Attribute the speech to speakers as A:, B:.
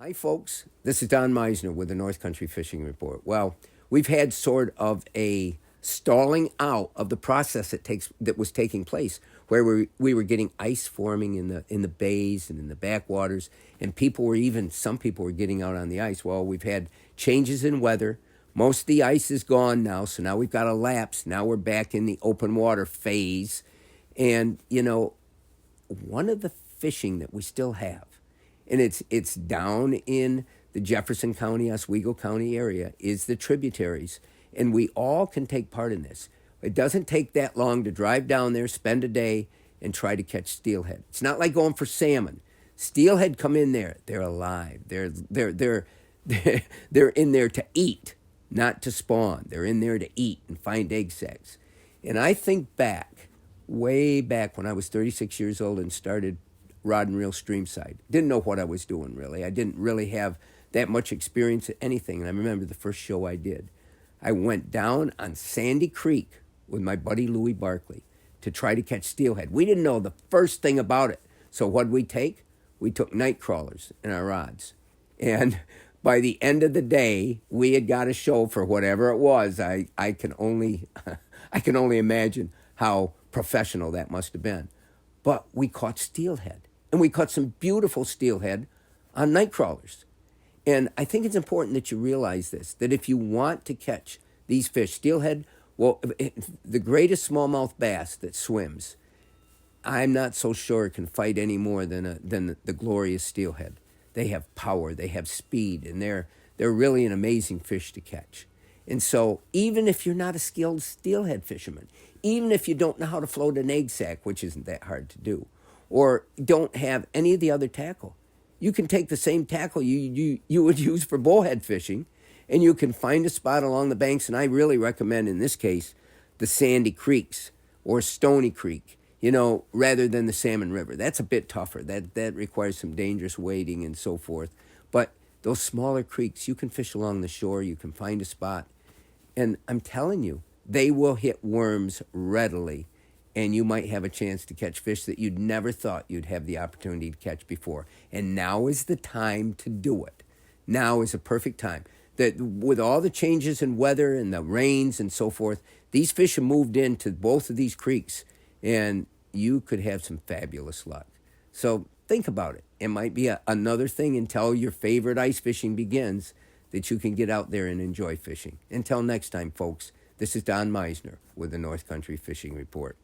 A: Hi, folks. This is Don Meissner with the North Country Fishing Report. Well, we've had sort of a stalling out of the process that was taking place, where we were getting ice forming in the bays and in the backwaters, and some people were getting out on the ice. Well, we've had changes in weather. Most of the ice is gone now, so now we've got a lapse. Now we're back in the open water phase, and one of the fishing that we still have, and it's down in the Jefferson County, Oswego County area, is the tributaries. And we all can take part in this. It doesn't take that long to drive down there, spend a day, and try to catch steelhead. It's not like going for salmon. Steelhead come in there. They're alive. They're in there to eat, not to spawn. They're in there to eat and find egg sacs. And I think way back when I was 36 years old and started rod and reel streamside. Didn't know what I was doing, really. I didn't really have that much experience at anything. And I remember the first show I did. I went down on Sandy Creek with my buddy Louie Barkley to try to catch steelhead. We didn't know the first thing about it. So what'd we take? We took night crawlers in our rods. And by the end of the day, we had got a show for whatever it was. I can only imagine how professional that must have been. But we caught steelhead. And we caught some beautiful steelhead on night crawlers. And I think it's important that you realize this, that if you want to catch these fish, steelhead, well, the greatest smallmouth bass that swims, I'm not so sure it can fight any more than the glorious steelhead. They have power, they have speed, and they're really an amazing fish to catch. And so even if you're not a skilled steelhead fisherman, even if you don't know how to float an egg sac, which isn't that hard to do, or don't have any of the other tackle, you can take the same tackle you would use for bowhead fishing, and you can find a spot along the banks. And I really recommend, in this case, the sandy creeks or Stony Creek, rather than the Salmon River. That's a bit tougher. That requires some dangerous wading and so forth. But those smaller creeks, you can fish along the shore. You can find a spot. And I'm telling you, they will hit worms readily. And you might have a chance to catch fish that you'd never thought you'd have the opportunity to catch before. And now is the time to do it. Now is a perfect time. That with all the changes in weather and the rains and so forth, these fish have moved into both of these creeks, and you could have some fabulous luck. So think about it. It might be another thing until your favorite ice fishing begins that you can get out there and enjoy fishing. Until next time, folks, this is Don Meissner with the North Country Fishing Report.